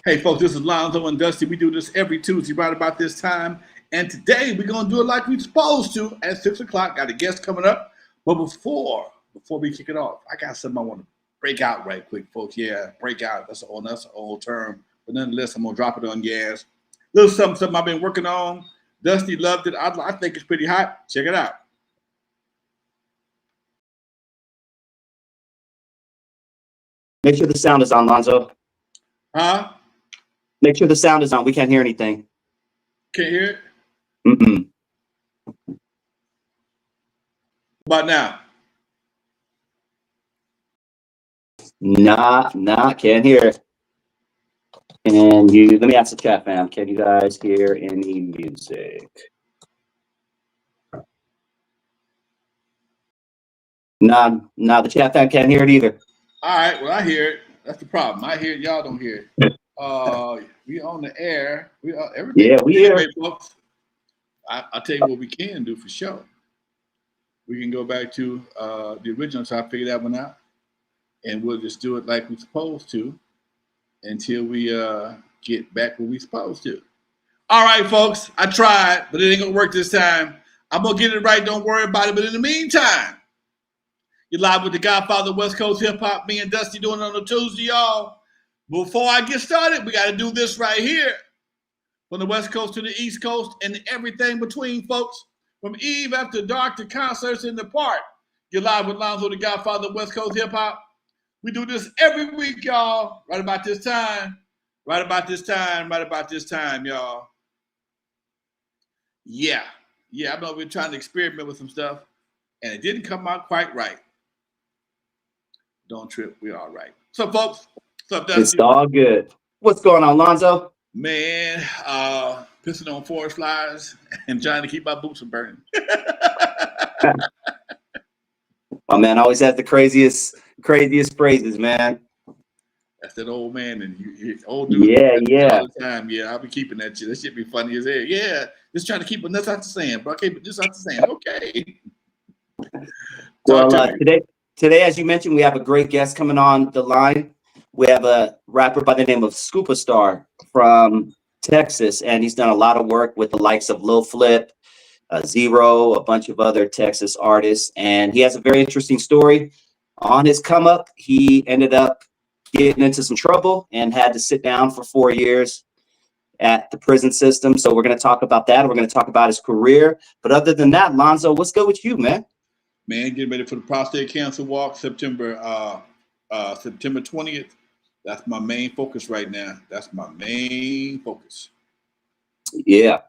Hey, folks, this is Lonzo and Dusty. We do this every Tuesday right about this time. And today we're going to do it like we're supposed to at 6 o'clock. Got a guest coming up. But before we kick it off, I got something I want to break out right quick, folks. Yeah, break out. That's an old term. But nonetheless, I'm going to drop it on your ass. Little something I've been working on. Dusty loved it. I think it's pretty hot. Check it out. Make sure the sound is on, Lonzo. Huh? Make sure the sound is on. We can't hear anything. Can't hear it? Mm-mm. About now? Nah, can't hear it. And let me ask the chat, fam. Can you guys hear any music? Nah, the chat fam can't hear it either. All right, well, I hear it. That's the problem. I hear it, y'all don't hear it. We on the air. We are everything. Yeah, we anyway, hear. Folks, I'll tell you what we can do for sure. We can go back to the original, so I figure that one out, and we'll just do it like we're supposed to until we get back where we're supposed to. All right, folks, I tried, but it ain't gonna work this time. I'm gonna get it right. Don't worry about it. But in the meantime, you're live with the Godfather of West Coast Hip Hop. Me and Dusty doing it on a Tuesday, y'all. Before I get started, we got to do this right here. From the West Coast to the East Coast and everything between, folks. From Eve After Dark to concerts in the park. You're live with Lonzo, the Godfather of West Coast Hip Hop. We do this every week, y'all. Right about this time. Right about this time, y'all. Yeah, I know we're trying to experiment with some stuff, and it didn't come out quite right. Don't trip. We're all right. So, folks, what's up, Dusty? It's all good. What's going on, Lonzo? Man, pissing on forest flies and trying to keep my boots from burning. My man always has the craziest phrases, man. That's that old man and old dude. Yeah. All the time. Yeah, I'll be keeping that shit. That shit be funny as hell. Yeah, just trying to keep a nuts out the sand, bro. I can't put this out the sand. Okay. Well, today, as you mentioned, we have a great guest coming on the line. We have a rapper by the name of Scoopastar from Texas, and he's done a lot of work with the likes of Lil Flip, Zero, a bunch of other Texas artists, and he has a very interesting story. On his come up, he ended up getting into some trouble and had to sit down for 4 years at the prison system. So we're going to talk about that. We're going to talk about his career. But other than that, Lonzo, what's good with you, man? Man, getting ready for the prostate cancer walk, September 20th. That's my main focus right now. That's my main focus. Yeah.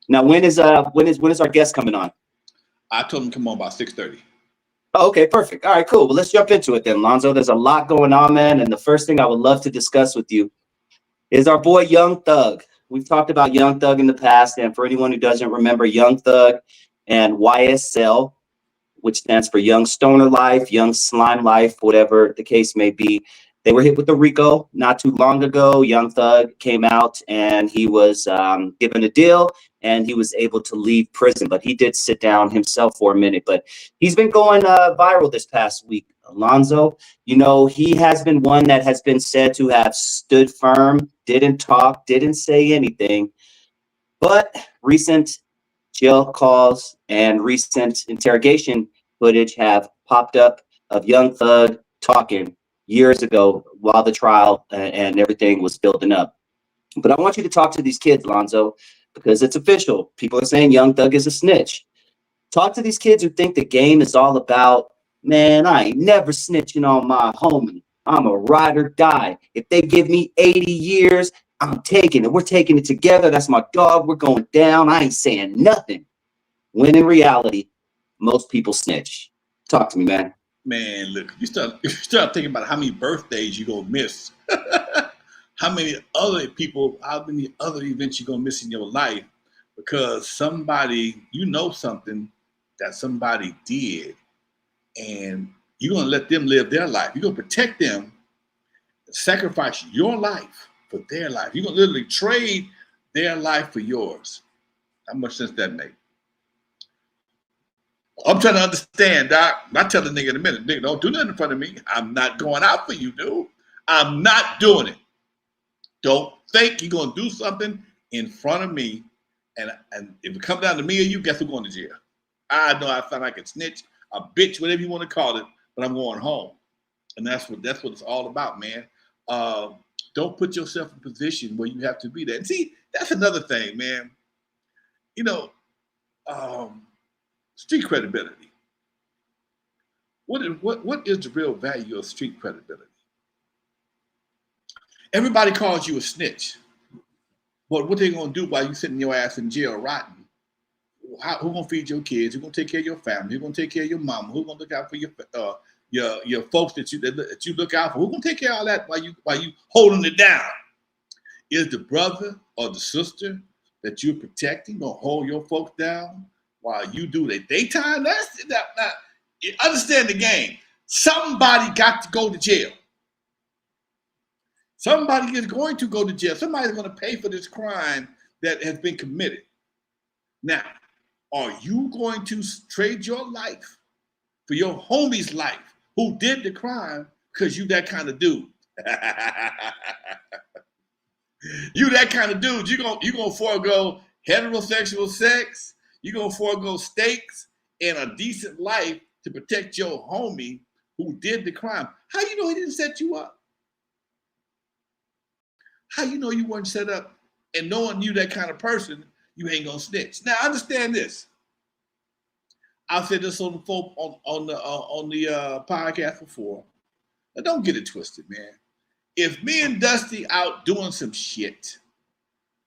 Now, when is our guest coming on? I told him to come on about 6:30. Oh, okay, perfect. All right, cool. Well, let's jump into it then, Lonzo. There's a lot going on, man. And the first thing I would love to discuss with you is our boy Young Thug. We've talked about Young Thug in the past, and for anyone who doesn't remember, Young Thug and YSL, which stands for Young Stoner Life, Young Slime Life, whatever the case may be. They were hit with the RICO not too long ago. Young Thug came out and he was given a deal and he was able to leave prison. But he did sit down himself for a minute. But he's been going viral this past week, Alonzo. You know, he has been one that has been said to have stood firm, didn't talk, didn't say anything. But recent jail calls and recent interrogation footage have popped up of Young Thug talking years ago while the trial and everything was building up. But I want you to talk to these kids, Lonzo, because it's official. People are saying Young Thug is a snitch. Talk to these kids who think the game is all about, man, I ain't never snitching on my homie. I'm a ride or die. If they give me 80 years, I'm taking it. We're taking it together. That's my dog. We're going down. I ain't saying nothing. When in reality, most people snitch. Talk to me, man. Man, look, you start thinking about how many birthdays you're gonna miss, how many other events you're gonna miss in your life because somebody, something that somebody did, and you're gonna let them live their life. You're gonna protect them, sacrifice your life for their life. You're gonna literally trade their life for yours. How much sense that make? I'm trying to understand, Doc. I tell the nigga in a minute, nigga, don't do nothing in front of me. I'm not going out for you, dude. I'm not doing it. Don't think you're gonna do something in front of me, and if it comes down to me or you, guess who's going to jail? I know I sound like a snitch, a bitch, whatever you want to call it, but I'm going home. And that's what it's all about, man. Don't put yourself in a position where you have to be there. And see, that's another thing, man. You know, street credibility. What is the real value of street credibility? Everybody calls you a snitch, but what they gonna do while you sitting your ass in jail rotting? Who gonna feed your kids? Who gonna take care of your family? Who gonna take care of your mama? Who gonna look out for your folks that you look out for? Who gonna take care of all that while you holding it down? Is the brother or the sister that you're protecting gonna hold your folks down while you do the daytime? That's that. Understand the game. Somebody got to go to jail. Somebody is going to go to jail. Somebody's going to pay for this crime that has been committed. Now, are you going to trade your life for your homie's life who did the crime because you that kind of dude? You that kind of dude. You gonna forego heterosexual sex. You gonna forego steaks and a decent life to protect your homie who did the crime. How you know he didn't set you up? How you know you weren't set up? And knowing you that kind of person, you ain't gonna snitch. Now understand this. I've said this on the podcast before. Now don't get it twisted, man. If me and Dusty out doing some shit,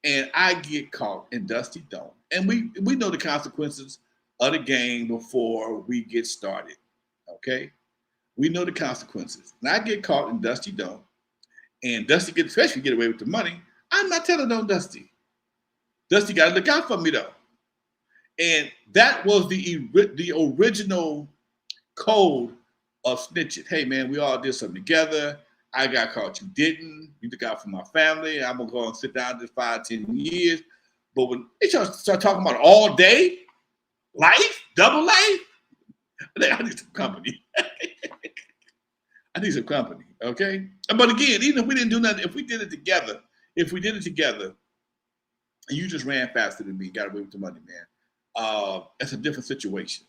and I get caught and Dusty don't, and we know the consequences of the game before we get started. Okay, we know the consequences. And I get caught and Dusty don't, and Dusty especially get away with the money. I'm not telling on Dusty. Dusty got to look out for me though. And that was the original code of snitching. Hey man, we all did something together. I got caught, you didn't. You look out for my family. I'm gonna go and sit down this 5-10 years. But when they start talking about all day life, double life, I need some company. I need some company, okay? But again, even if we didn't do nothing, if we did it together, and you just ran faster than me, got away with the money, man, that's a different situation.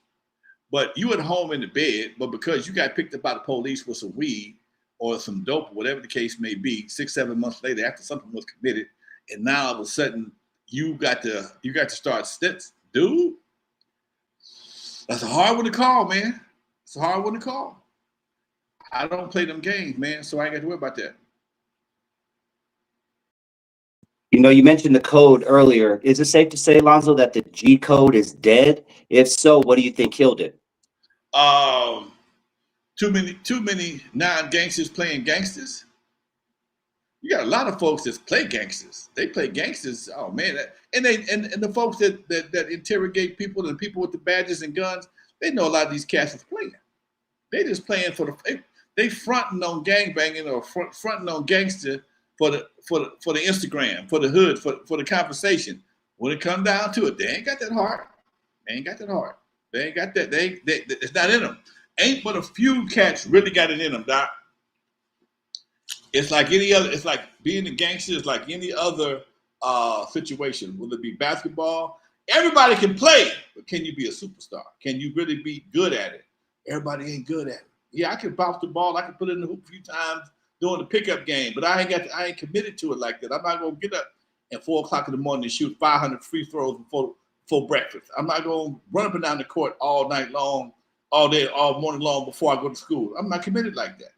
But you at home in the bed, but because you got picked up by the police with some weed or some dope, whatever the case may be, 6-7 months later after something was committed, and now all of a sudden you got to start steps, dude. That's a hard one to call, man. It's a hard one to call. I don't play them games, man, so I ain't got to worry about that. You know, you mentioned the code earlier. Is it safe to say, Alonzo, that the G code is dead? If so, what do you think killed it? Too many non-gangsters playing gangsters. You got a lot of folks that play gangsters. They play gangsters. Oh man, and the folks that interrogate people and people with the badges and guns, they know a lot of these cats is playing. They just playing for they fronting on gangbanging or fronting on gangster for the Instagram, for the hood, for the conversation. When it comes down to it, they ain't got that heart. They ain't got that heart. They ain't got that. They it's not in them. Ain't but a few cats really got it in them, Doc. It's like any other. It's like being a gangster. It's like any other situation. Will it be basketball? Everybody can play, but can you be a superstar? Can you really be good at it? Everybody ain't good at it. Yeah, I can bounce the ball. I can put it in the hoop a few times during the pickup game, but I ain't committed to it like that. I'm not gonna get up at 4 o'clock in the morning and shoot 500 free throws before breakfast. I'm not gonna run up and down the court all night long, all day, all morning long before I go to school. I'm not committed like that,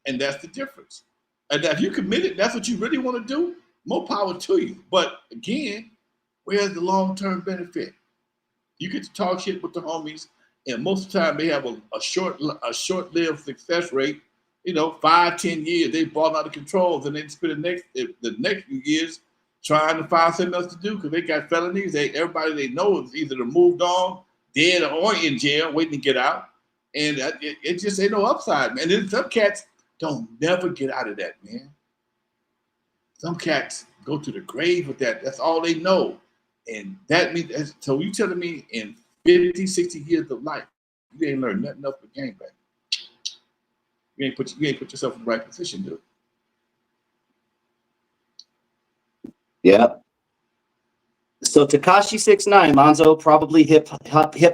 and that's the difference. And if you committed, that's what you really want to do. More power to you. But again, where's the long-term benefit? You get to talk shit with the homies, and most of the time they have a short-lived success rate. 5-10 years they ball out of control, and they spend the next few years trying to find something else to do because they got felonies. Everybody they know is either moved on, dead, or in jail, waiting to get out, and it just ain't no upside, man. And then some cats don't never get out of that, man. Some cats go to the grave with that. That's all they know. And that means, so you telling me in 50, 60 years of life, you ain't learned nothing else but gangbang. You ain't put yourself in the right position, dude. Yeah. So Tekashi 6ix9ine, Lonzo, probably hip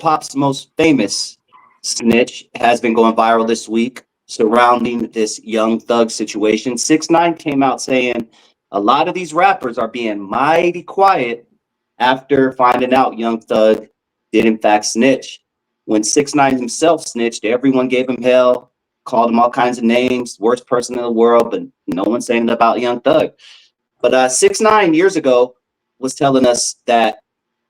hop's most famous snitch, has been going viral this week surrounding this Young Thug situation. 6ix9ine came out saying a lot of these rappers are being mighty quiet after finding out Young Thug did in fact snitch. When 6ix9ine himself snitched, everyone gave him hell, called him all kinds of names, worst person in the world, but no one's saying about Young Thug. But 6ix9ine years ago was telling us that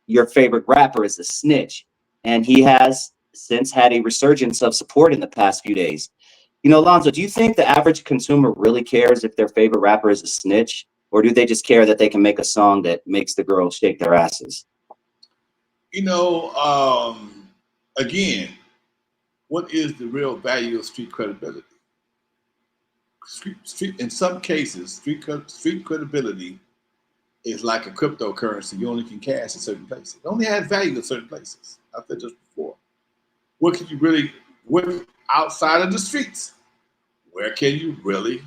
your favorite rapper is a snitch, and he has since had a resurgence of support in the past few days. You know, Lonzo, do you think the average consumer really cares if their favorite rapper is a snitch, or do they just care that they can make a song that makes the girls shake their asses? You know, again, what is the real value of street credibility? In some cases, street credibility is like a cryptocurrency. You only can cash in certain places. It only has value in certain places. I said just before. What can you really, what outside of the streets? Where can you really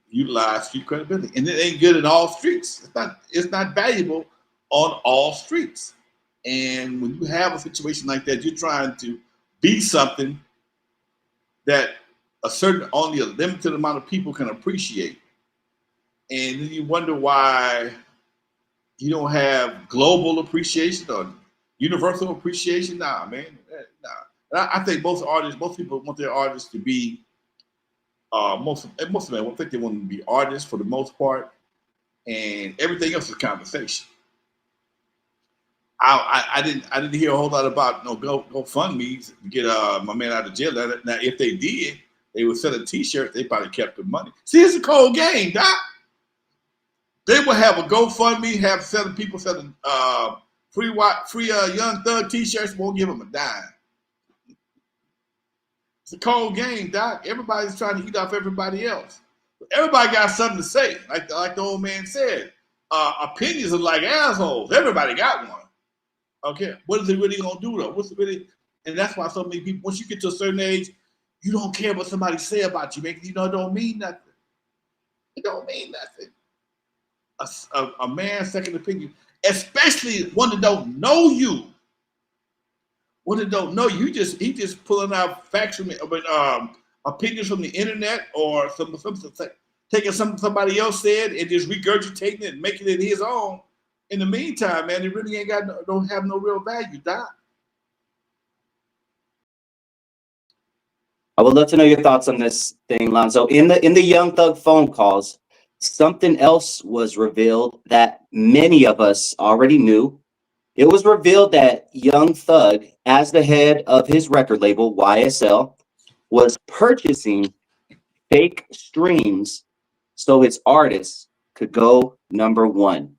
utilize street credibility? And it ain't good in all streets. It's not valuable on all streets. And when you have a situation like that, you're trying to be something that only a limited amount of people can appreciate. And then you wonder why you don't have global appreciation or universal appreciation. Nah, man, nah. And I think most people want their artists to be most of them. I think they want to be artists for the most part, and everything else is conversation. I didn't hear a whole lot about GoFundMe's to get my man out of jail. Now, if they did, they were selling T-shirts. They probably kept the money. See, it's a cold game, Doc. They will have a GoFundMe, have people selling free Young Thug T-shirts. Won't give them a dime. It's a cold game, Doc. Everybody's trying to eat off everybody else. Everybody got something to say, like the old man said. Opinions are like assholes. Everybody got one. Okay, what is it really gonna do though? What's it really? And that's why so many people, once you get to a certain age, you don't care what somebody say about you, man. You know, it don't mean nothing. It don't mean nothing. A man's second opinion, especially one that don't know you. One that don't know you, he just pulling out facts from opinions from the internet or taking somebody else said and just regurgitating it and making it his own. In the meantime, man, it really don't have no real value, Doc. I would love to know your thoughts on this thing, Lonzo. In the Young Thug phone calls, something else was revealed that many of us already knew. It was revealed that Young Thug, as the head of his record label, YSL, was purchasing fake streams so his artists could go #1.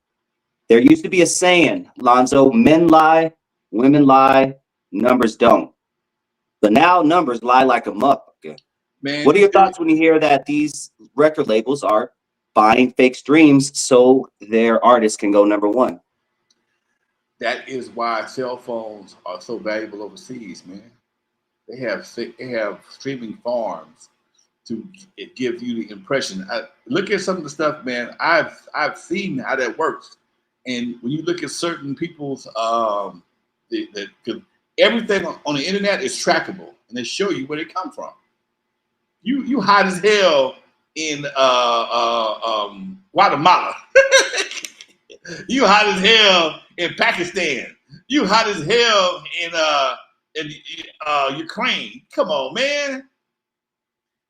There used to be a saying, Lonzo, men lie, women lie, numbers don't. But now numbers lie like a motherfucker. Man, What are your thoughts when you hear that these record labels are buying fake streams so their artists can go #1? That is why cell phones are so valuable overseas, man. They have streaming farms to give you the impression. Look at some of the stuff, man. I've seen how that works, and when you look at certain people's everything on the internet is trackable, and they show you where they come from. You hot as hell in Guatemala. You hot as hell in Pakistan. You hot as hell in Ukraine. Come on, man.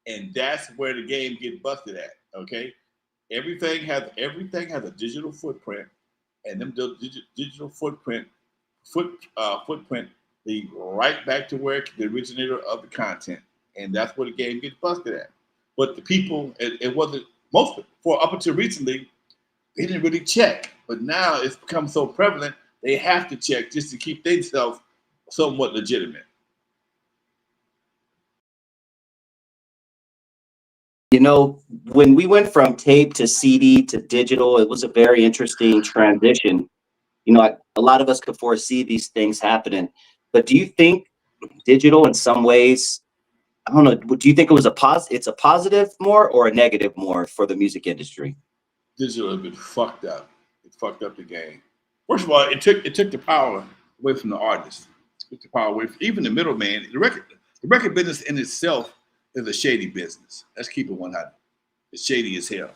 And that's where the game gets busted at. Okay, everything has a digital footprint, and them digital footprint lead right back to where the originator of the content, and that's where the game gets busted at. But the people, it wasn't most for up until recently, they didn't really check. But now it's become so prevalent, they have to check just to keep themselves somewhat legitimate. You know, when we went from tape to CD to digital, it was a very interesting transition. You know, a lot of us could foresee these things happening. But do you think digital in some ways, I don't know, do you think it's a positive more or a negative more for the music industry? Digital has been fucked up. It's fucked up the game. First of all, it took the power away from the artist. It took the power away from even the middleman. The record business in itself is a shady business. Let's keep it 100. It's shady as hell.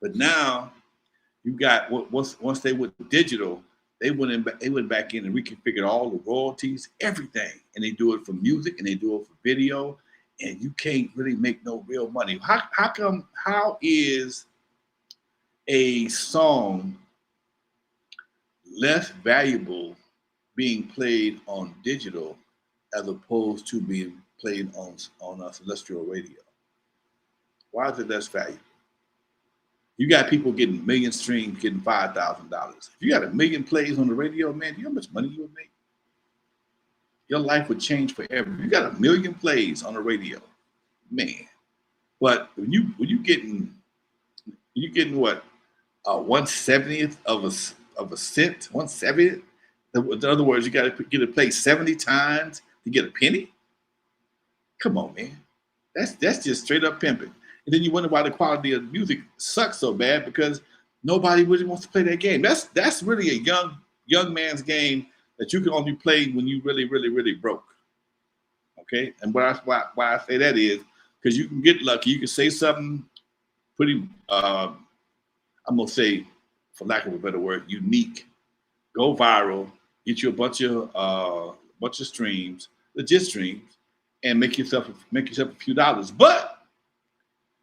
But now you got once they went digital, they went back in and reconfigured all the royalties, everything, and they do it for music and they do it for video, and you can't really make no real money. How is a song less valuable being played on digital as opposed to being played on celestial radio? Why is it less valuable? You got people getting million streams, getting $5,000. If you got 1 million plays on the radio, man, do you know how much money you would make? Your life would change forever. You got 1 million plays on the radio, man. But when you getting what, 1/70th of a cent, 1/70th. In other words, you got to get it played 70 times to get a penny. Come on, man. That's just straight up pimping. And then you wonder why the quality of music sucks so bad, because nobody really wants to play that game. That's really a young man's game that you can only play when you really, really, really broke. Okay, and why I say that is because you can get lucky. You can say something pretty, I'm gonna say, for lack of a better word, unique, go viral, get you a bunch of streams, legit streams, and make yourself a few dollars. But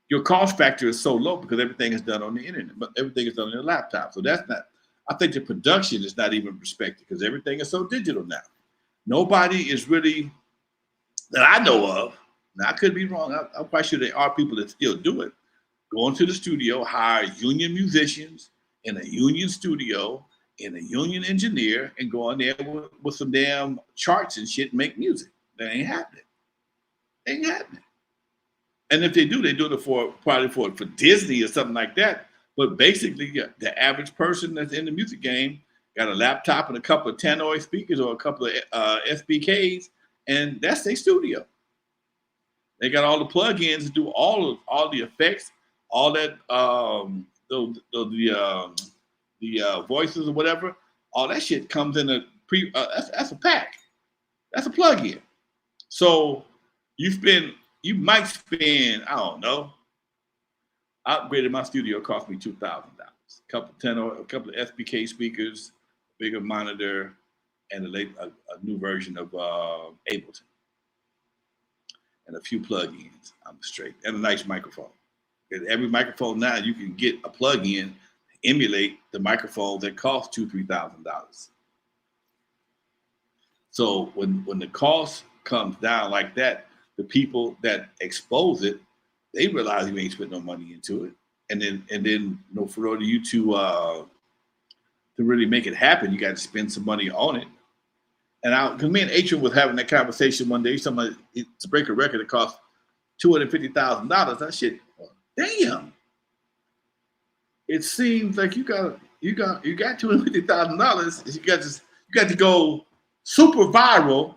your cost factor is so low because everything is done on the internet, but everything is done on your laptop. So that's not. I think the production is not even respected because everything is so digital now. Nobody is really, that I know of. Now I could be wrong. I'm quite sure there are people that still do it. Go into the studio, hire union musicians in a union studio and a union engineer, and go in there with some damn charts and shit and make music. That ain't happening. Ain't happening. And if they do, they do it probably for Disney or something like that. But basically, the average person that's in the music game got a laptop and a couple of tannoy speakers or a couple of SBKs, and that's their studio. They got all the plugins to do all the effects, all that the voices or whatever. All that shit comes in a that's a pack. That's a plug-in. So you might spend, I don't know. I upgraded my studio, cost me $2,000. A couple of SBK speakers, bigger monitor, and a new version of Ableton, and a few plugins. I'm straight, and a nice microphone. And every microphone now you can get a plug-in, emulate the microphone that costs $2,000-$3,000. So when the cost comes down like that, the people that expose it, they realize you ain't spent no money into it, and then for order you to really make it happen, you got to spend some money on it. And because me and Atron was having that conversation one day, somebody to break a record it cost $250,000. That shit, damn. It seems like you got $250,000. You got to go super viral.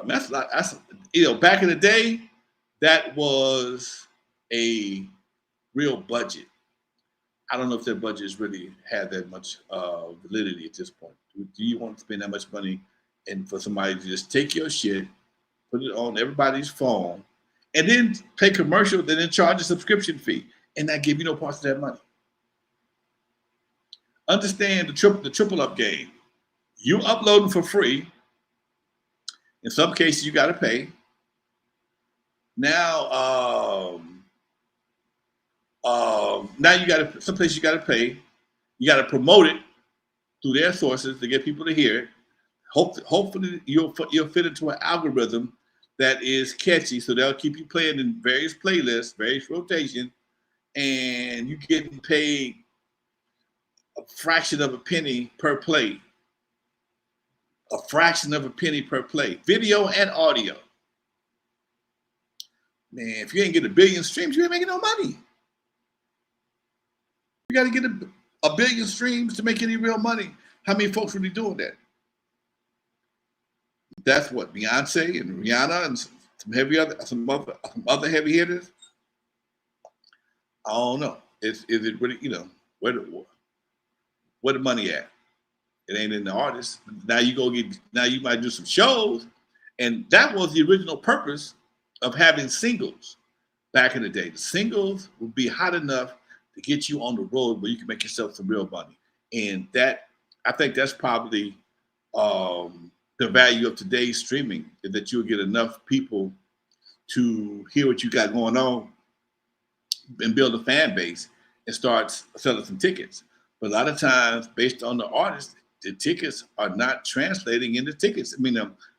That's back in the day, that was a real budget. I don't know if their budgets really had that much validity at this point. Do you want to spend that much money and for somebody to just take your shit, put it on everybody's phone, and then pay commercial, then charge a subscription fee, and not give you no parts of that money? Understand the triple up game. You uploading for free. In some cases, you got to pay. Now, now you got to, some places you got to pay. You got to promote it through their sources to get people to hear it. Hopefully, you'll fit into an algorithm that is catchy, so they'll keep you playing in various playlists, various rotations, and you getting paid a fraction of a penny per play. A fraction of a penny per play, video and audio. Man, if you ain't get 1 billion streams, you ain't making no money. You got to get a billion streams to make any real money. How many folks really doing that? That's what Beyonce and Rihanna and some other heavy hitters. I don't know. Is it really, Where the money at? It ain't in the artist. Now you might do some shows. And that was the original purpose of having singles back in the day. The singles would be hot enough to get you on the road where you can make yourself some real money. And that, I think that's probably the value of today's streaming, is that you'll get enough people to hear what you got going on and build a fan base and start selling some tickets. But a lot of times, based on the artist, the tickets are not translating into tickets. I mean,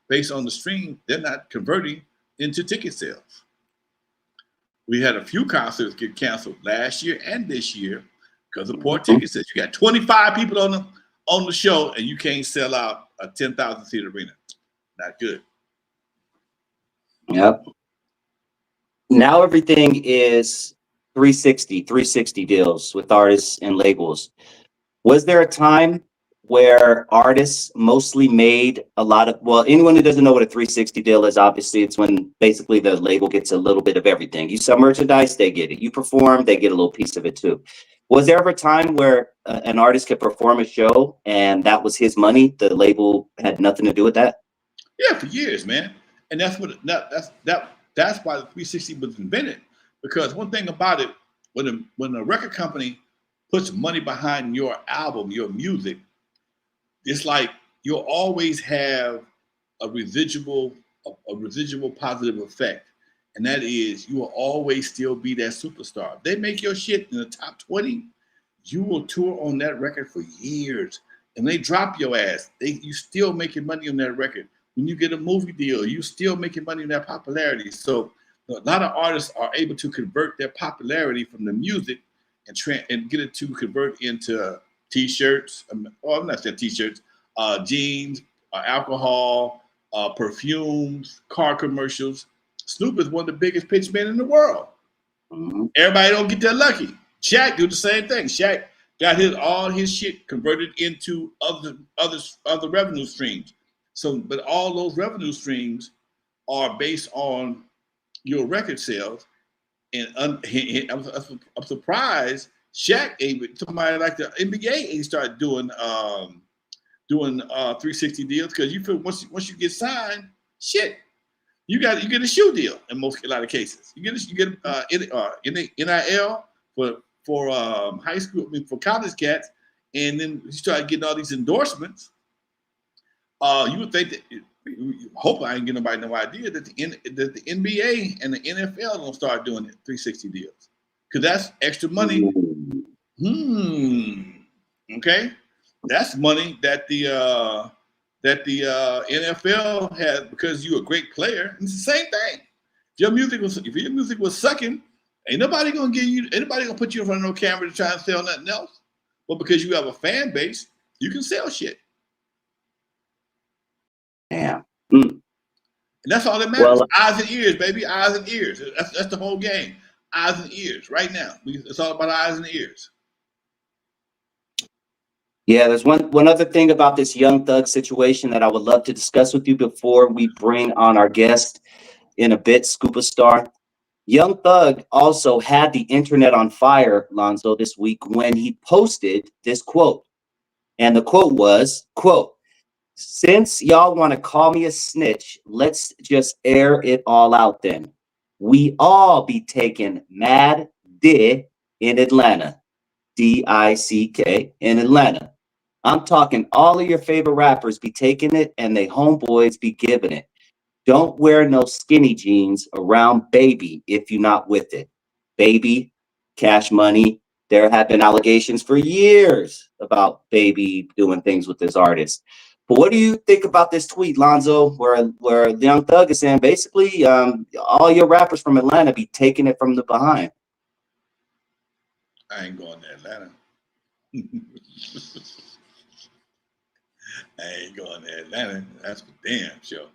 based on the stream, they're not converting into ticket sales. We had a few concerts get canceled last year and this year because of poor ticket sales. You got 25 people on the show and you can't sell out a 10,000 seat arena. Not good. Yep. Now everything is 360 deals with artists and labels. Was there a time where artists mostly made a lot of, well, anyone who doesn't know what a 360 deal is, obviously it's when basically the label gets a little bit of everything. You sell merchandise, they get it. You perform, they get a little piece of it too. Was there ever a time where an artist could perform a show and that was his money? The label had nothing to do with that? Yeah, for years, man. And that's why the 360 was invented. Because one thing about it, when a record company puts money behind your album, your music, it's like you'll always have a residual positive effect. And that is, you will always still be that superstar. If they make your shit in the top 20, you will tour on that record for years. And they drop your ass, you still making money on that record. When you get a movie deal, you still making money on that popularity. So a lot of artists are able to convert their popularity from the music and get it to convert into t-shirts. Oh, I'm not saying t-shirts, jeans, alcohol, perfumes, car commercials. Snoop is one of the biggest pitch men in the world. Mm-hmm. Everybody don't get that lucky. Shaq do the same thing. Shaq got all his shit converted into other revenue streams. So, but all those revenue streams are based on your record sales. And I'm surprised Shaq somebody like the N.W.A started doing 360 deals, because you feel once you get signed, shit, you get a shoe deal in a lot of cases. You get NIL for high school, for college cats, and then you start getting all these endorsements. You would think that. Hope I ain't getting nobody no idea that the NBA and the NFL don't start doing 360 deals, because that's extra money. Okay, that's money that the NFL has, because you're a great player. It's the same thing. If your music was sucking, ain't nobody gonna put you in front of no camera to try and sell nothing else. But because you have a fan base, you can sell shit. Yeah. And that's all that matters. Well, eyes and ears, baby. Eyes and ears. That's the whole game. Eyes and ears. Right now, it's all about eyes and ears. Yeah, there's one other thing about this Young Thug situation that I would love to discuss with you before we bring on our guest in a bit, Scoopastar. Young Thug also had the internet on fire, Lonzo, this week when he posted this quote. And the quote was, quote, "Since y'all want to call me a snitch, let's just air it all out then. We all be taking mad dick in Atlanta. D-I-C-K in Atlanta. I'm talking all of your favorite rappers be taking it and they homeboys be giving it. Don't wear no skinny jeans around Baby if you're not with it. Baby, Cash Money." There have been allegations for years about Baby doing things with this artist. But what do you think about this tweet, Lonzo, where Young Thug is saying basically all your rappers from Atlanta be taking it from the behind? I ain't going to Atlanta. I ain't going to Atlanta. That's for damn sure.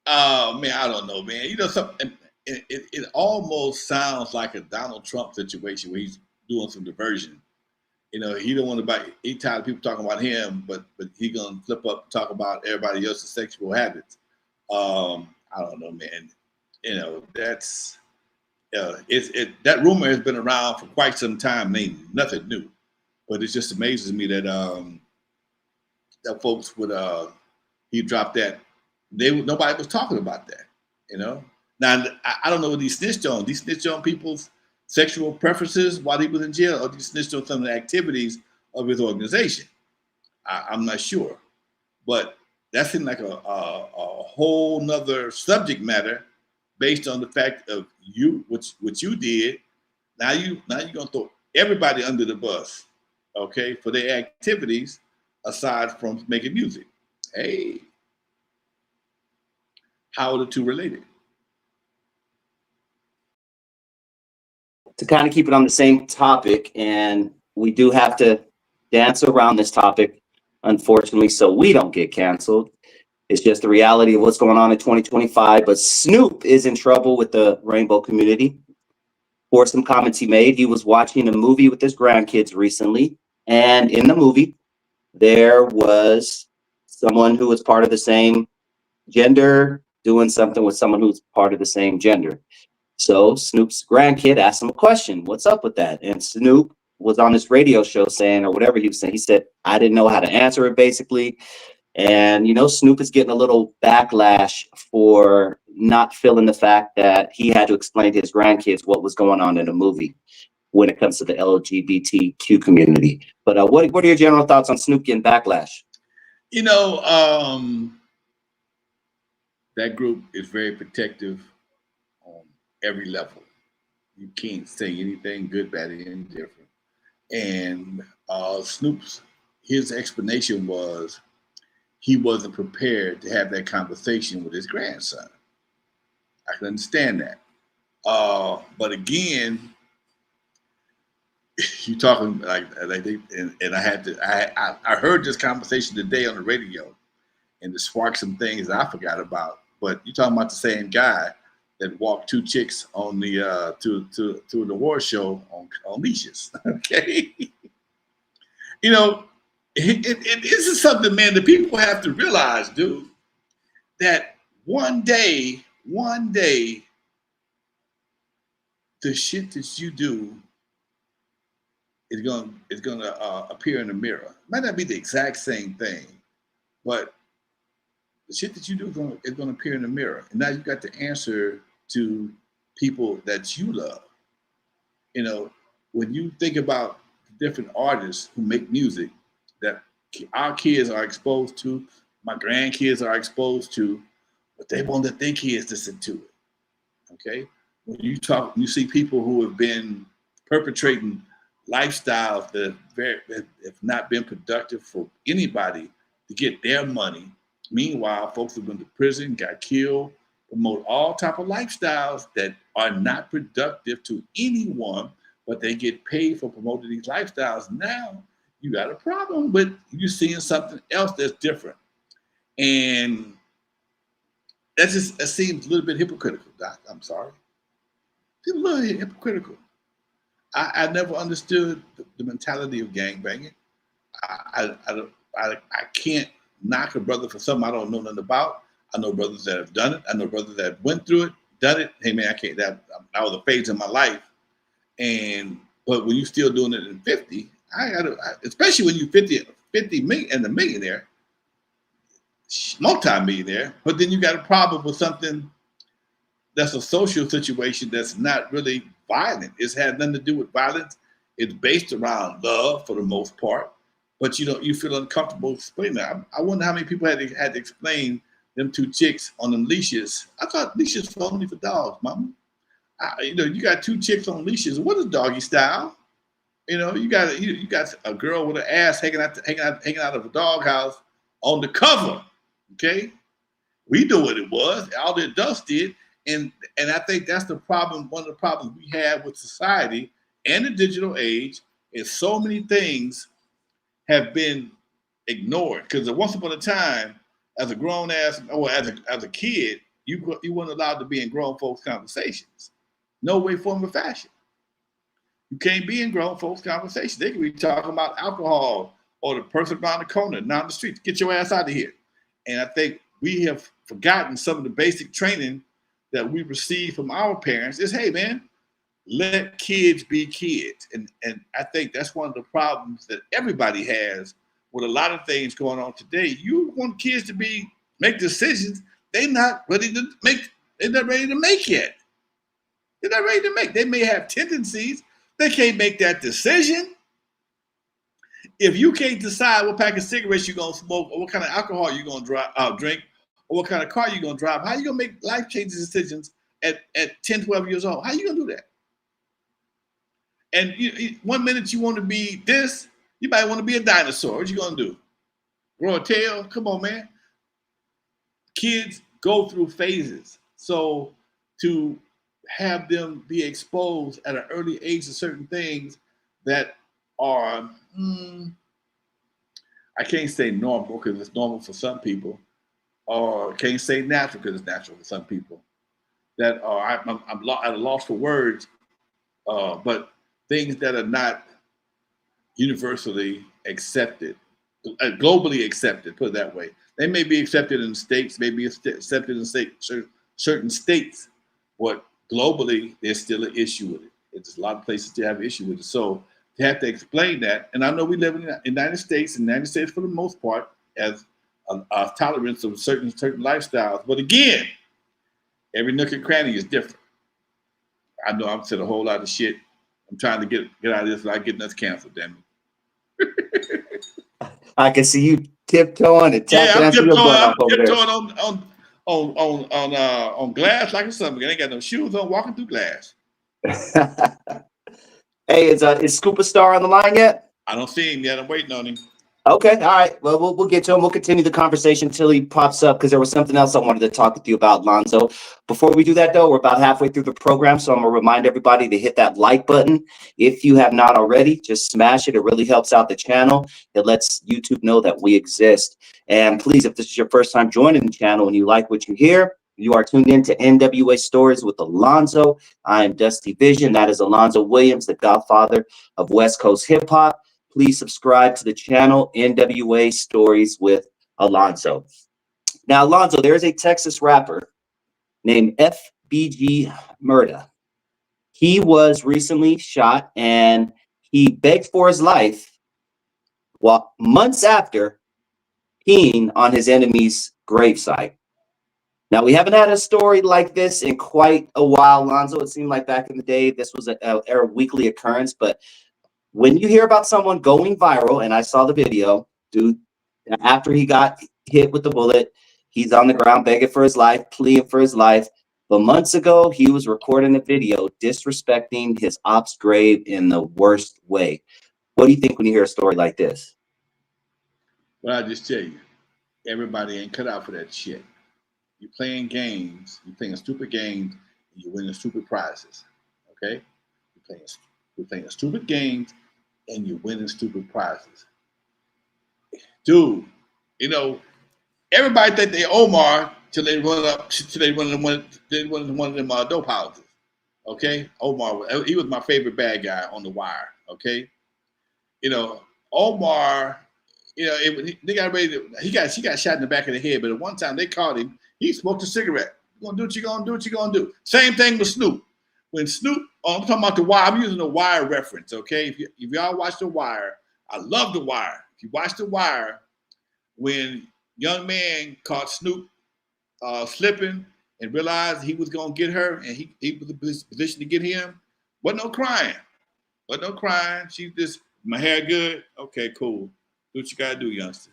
Man, I don't know, man. You know, something. It almost sounds like a Donald Trump situation where he's doing some diversion. You know, he don't want to he tired of people talking about him, but he gonna flip up and talk about everybody else's sexual habits. I don't know, man. You know, that rumor has been around for quite some time. Ain't nothing new. But it just amazes me that that folks would he dropped that. Nobody was talking about that, you know. Now I don't know what he snitched on. He snitched on people's sexual preferences while he was in jail, or he snitched on some of the activities of his organization. I'm not sure, but that seemed like a whole nother subject matter based on the fact of what you did. Now you're gonna throw everybody under the bus, okay, for their activities aside from making music. Hey, how are the two related? To kind of keep it on the same topic, and we do have to dance around this topic, unfortunately, so we don't get canceled. It's just the reality of what's going on in 2025. But Snoop is in trouble with the rainbow community for some comments he made. He was watching a movie with his grandkids recently, and in the movie, there was someone who was part of the same gender doing something with someone who's part of the same gender. So Snoop's grandkid asked him a question. What's up with that? And Snoop was on this radio show saying, or whatever he was saying, he said, I didn't know how to answer it, basically. And, you know, Snoop is getting a little backlash for not feeling the fact that he had to explain to his grandkids what was going on in the movie when it comes to the LGBTQ community. But what are your general thoughts on Snoop getting backlash? You know, that group is very protective on every level. You can't say anything good, bad, or indifferent. And Snoop's his explanation was he wasn't prepared to have that conversation with his grandson. I can understand that. But again, you talking like they, and I had to. I heard this conversation today on the radio, and it sparked some things I forgot about. But you talking about the same guy that walked two chicks on the to the war show on leashes. Okay, you know, this is something, man, that people have to realize, dude, that one day, the shit that you do is gonna appear in the mirror. It might not be the exact same thing, but the shit that you do is gonna appear in the mirror. And now you got to answer to people that you love. You know, when you think about different artists who make music that our kids are exposed to, my grandkids are exposed to, but they won't let their kids listen to it. Okay? When you see people who have been perpetrating lifestyles that have not been productive for anybody to get their money. Meanwhile, folks have been to prison, got killed, promote all type of lifestyles that are not productive to anyone, but they get paid for promoting these lifestyles. Now you got a problem with you seeing something else that's different. And that seems a little bit hypocritical, Doc. I'm sorry. It's a little hypocritical. I never understood the mentality of gangbanging. I can't knock a brother for something I don't know nothing about. I know brothers that have done it. I know brothers that went through it, done it. Hey man, I can't. That was a phase in my life. But when you're still doing it in 50, especially when you're 50 million and a millionaire, multi-millionaire. But then you got a problem with something that's a social situation that's not really violent. It's had nothing to do with violence. It's based around love for the most part. But you feel uncomfortable explaining that. I wonder how many people had to explain them two chicks on them leashes. I thought leashes were only for dogs, mama. You got two chicks on leashes. What is doggy style? You got a girl with an ass hanging out of a doghouse on the cover. Okay, we knew what it was. All the adults did. And I think that's the problem. One of the problems we have with society and the digital age is so many things have been ignored. Because once upon a time, as a grown ass or as a kid, you weren't allowed to be in grown folks' conversations. No way, form, or fashion. You can't be in grown folks' conversations. They could be talking about alcohol or the person around the corner, down the street. Get your ass out of here. And I think we have forgotten some of the basic training that we received from our parents is, hey, man, let kids be kids. And I think that's one of the problems that everybody has with a lot of things going on today. You want kids to make decisions they're not ready to make. They're not ready to make yet. They're not ready to make. They may have tendencies. They can't make that decision. If you can't decide what pack of cigarettes you're gonna smoke, or what kind of alcohol you're gonna drink, or what kind of car you're gonna drive, how you gonna make life changing decisions at 10, 12 years old? How you gonna do that? And one minute you want to be this, you might want to be a dinosaur. What you gonna do? Grow a tail? Come on, man. Kids go through phases. So to have them be exposed at an early age to certain things that are, I can't say normal because it's normal for some people, or can't say natural because it's natural for some people, that are, I'm at a loss for words, but things that are not universally accepted, globally accepted, put it that way. They may be accepted in states, may be accepted in certain states, but globally, there's still an issue with it. There's a lot of places to have an issue with it. So you have to explain that. And I know we live in the United States, and the United States, for the most part, has a tolerance of certain lifestyles. But again, every nook and cranny is different. I know I've said a whole lot of shit. I'm trying to get out of this without getting us canceled, damn it. I can see you tiptoeing and tap dancing your butt off over there. I'm tiptoeing on glass like a summer. I ain't got no shoes on, walking through glass. Hey, is Scoopastar on the line yet? I don't see him yet. I'm waiting on him. Okay, all right. Well, we'll get to him. We'll continue the conversation until he pops up, because there was something else I wanted to talk with you about, Lonzo. Before we do that, though, we're about halfway through the program, so I'm going to remind everybody to hit that like button. If you have not already, just smash it. It really helps out the channel. It lets YouTube know that we exist. And please, if this is your first time joining the channel and you like what you hear, you are tuned in to N.W.A. Stories with Alonzo. I am Dusty Vision. That is Alonzo Williams, the godfather of West Coast hip hop. Please subscribe to the channel, N.W.A. Stories with Alonzo. Now, Alonzo, there is a Texas rapper named F.B.G. Murda. He was recently shot, and he begged for his life months after peeing on his enemy's gravesite. Now, we haven't had a story like this in quite a while, Alonzo. It seemed like back in the day, this was a weekly occurrence, but when you hear about someone going viral, and I saw the video, dude, after he got hit with the bullet, he's on the ground begging for his life, pleading for his life. But months ago, he was recording a video disrespecting his op's grave in the worst way. What do you think when you hear a story like this? Well, I just tell you, everybody ain't cut out for that shit. You're playing games, you're playing stupid games, and you're winning stupid prizes. Okay? You're playing stupid games, and you're winning stupid prizes. Dude, everybody think they Omar till they run one of them dope houses. Okay? Omar, he was my favorite bad guy on The Wire. Okay? Omar, they got ready to, he got shot in the back of the head, but at one time they caught him, he smoked a cigarette. You're gonna do what you're gonna do, what you're gonna do. Same thing with Snoop. When Snoop, I'm talking about The Wire, I'm using The Wire reference, okay? If y'all watch The Wire, I love The Wire. If you watch The Wire, when young man caught Snoop slipping and realized he was gonna get her, and he was in a position to get him, wasn't no crying. She just, my hair good? Okay, cool. Do what you gotta do, youngster.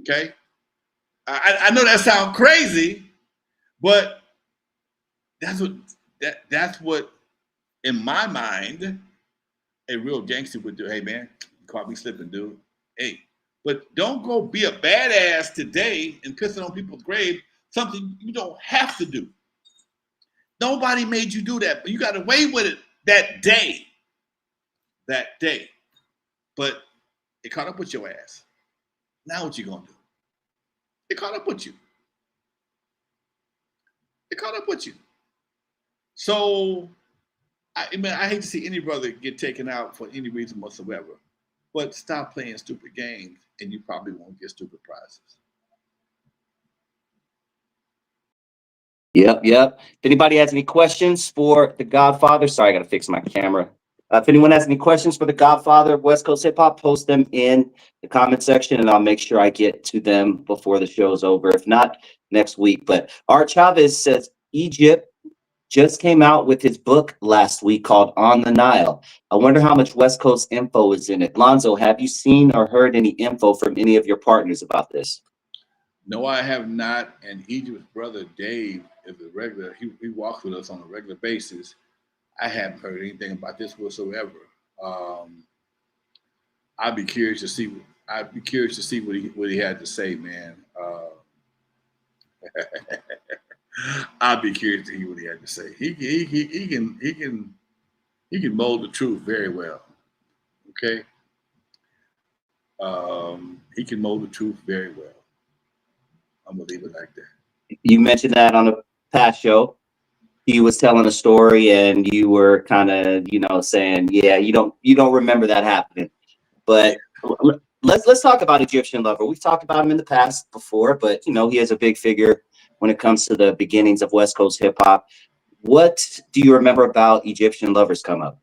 Okay? I know that sounds crazy, but that's what in my mind, a real gangster would do. Hey, man, you caught me slipping, dude. Hey, but don't go be a badass today and pissing on people's grave, something you don't have to do. Nobody made you do that, but you got away with it that day. But it caught up with your ass. Now what you gonna do? It caught up with you. So I hate to see any brother get taken out for any reason whatsoever. But stop playing stupid games, and you probably won't get stupid prizes. Yep, yep. If anybody has any questions for the Godfather, sorry, I got to fix my camera. If anyone has any questions for the Godfather of West Coast hip hop, post them in the comment section, and I'll make sure I get to them before the show's over. If not, next week. But Art Chavez says Egypt just came out with his book last week called On the Nile. I wonder how much West Coast info is in it. Lonzo, have you seen or heard any info from any of your partners about this? No, I have not. And Egypt's brother Dave is a regular. He walks with us on a regular basis. I haven't heard anything about this whatsoever. Um, I'd be curious to see. I'd be curious to see what he had to say, man. I'd be curious to hear what he had to say. He can mold the truth very well. Okay, he can mold the truth very well. I'm gonna leave it like that. You mentioned that on a past show. He was telling a story, and you were kind of, saying, "Yeah, you don't remember that happening." Yeah, But let's talk about Egyptian Lover. We've talked about him in the past before, but he is a big figure when it comes to the beginnings of West Coast hip hop. What do you remember about Egyptian Lovers come up?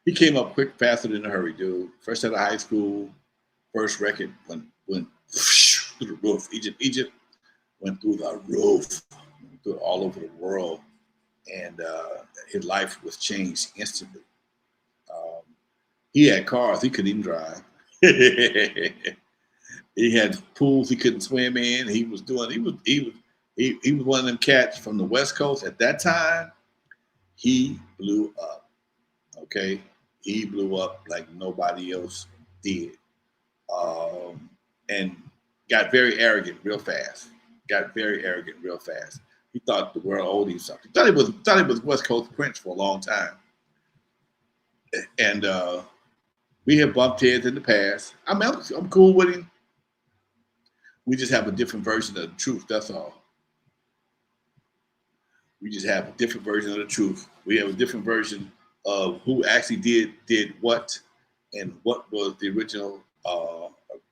he came up quick, faster than a hurry, dude. First out of high school, first record went through the roof. Egypt went through the roof, went through all over the world, and his life was changed instantly. Um, he had cars he couldn't even drive. He had pools he couldn't swim in. He was one of them cats from the West Coast at that time. He blew up. Okay, he blew up like nobody else did, and got very arrogant real fast. Got very arrogant real fast. He thought the world owed him something. Thought he was West Coast Prince for a long time, and we have bumped heads in the past. I mean, I'm cool with him. We just have a different version of the truth. That's all. We just have a different version of the truth. We have a different version of who actually did what, and what was the original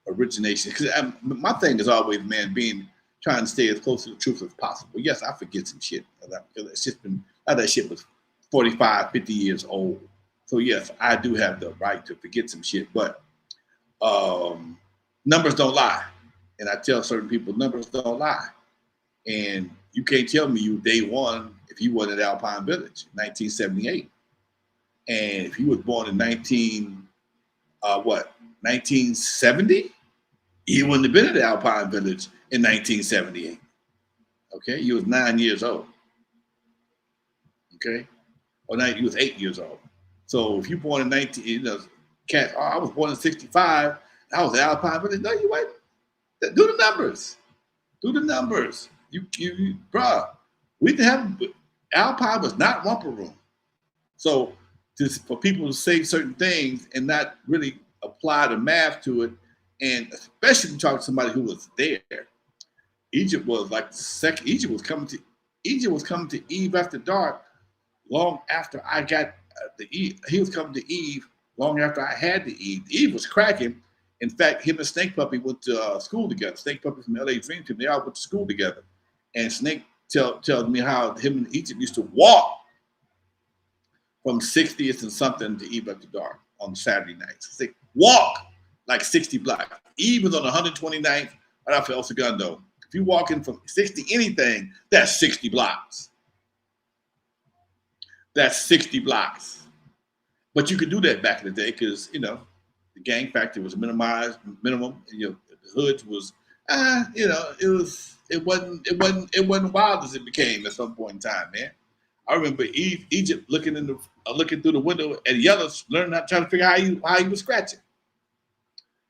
origination. Because my thing is always, man, being trying to stay as close to the truth as possible. Yes, I forget some shit because it's just been that shit was 45, 50 years old. So yes, I do have the right to forget some shit, but um, numbers don't lie, and I tell certain people numbers don't lie. And you can't tell me you day one if you were at Alpine Village, 1978. And if you was born in 1970, you wouldn't have been at Alpine Village in 1978. Okay, you was 9 years old. Okay, or you was 8 years old. So if you born in 19, cat, I was born in 65. I was at Alpine Village. No, you wait. Do the numbers. Do the numbers. Bruh, we didn't have Alpine was not Romper Room. So just for people to say certain things and not really apply the math to it, and especially if you talk to somebody who was there, Egypt was like the second. Egypt was coming to Eve after dark long after I got the Eve. He was coming to Eve long after I had the Eve. Eve was cracking. In fact, him and Snake Puppy went to school together. Snake Puppy from LA Dream Team, they all went to school together. And Snake tells me how him and Egypt used to walk from 60th and something to Eve after dark on Saturday nights. They walk like 60 blocks. Eve was on 129th right off of El Segundo. If you walk in from 60 anything, that's 60 blocks. That's 60 blocks. But you could do that back in the day because, the gang factor was minimum. The hoods was, it wasn't wild as it became at some point in time, man. I remember Egypt looking through the window at yellows, learning how trying to figure out how he was scratching.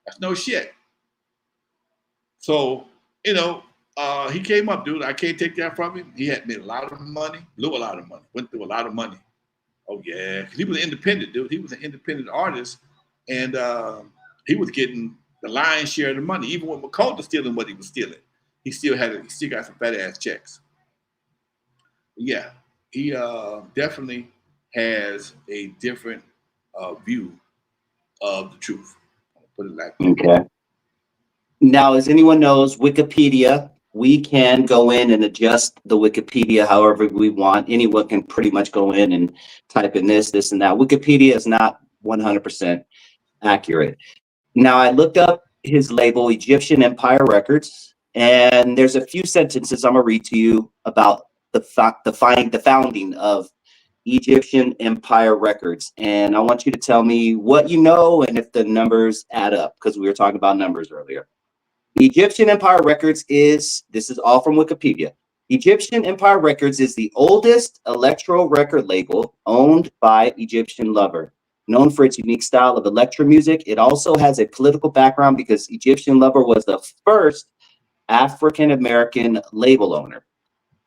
That's no shit. So, he came up, dude. I can't take that from him. He had made a lot of money, blew a lot of money, went through a lot of money. Oh yeah, because he was an independent dude. He was an independent artist, and he was getting the lion's share of the money. Even when McCall was stealing what he was stealing, he still got some fat ass checks. Yeah, he definitely has a different view of the truth. I'll put it like that. Okay. Now, as anyone knows, Wikipedia we can go in and adjust the Wikipedia however we want. Anyone can pretty much go in and type in this, and that. Wikipedia is not 100% accurate. Now, I looked up his label, Egyptian Empire Records, and there's a few sentences I'm gonna read to you about the founding of Egyptian Empire Records. And I want you to tell me what you know and if the numbers add up, because we were talking about numbers earlier. Egyptian Empire Records this is all from Wikipedia. Egyptian Empire Records is the oldest electro record label owned by Egyptian Lover. Known for its unique style of electro music, it also has a political background because Egyptian Lover was the first African American label owner.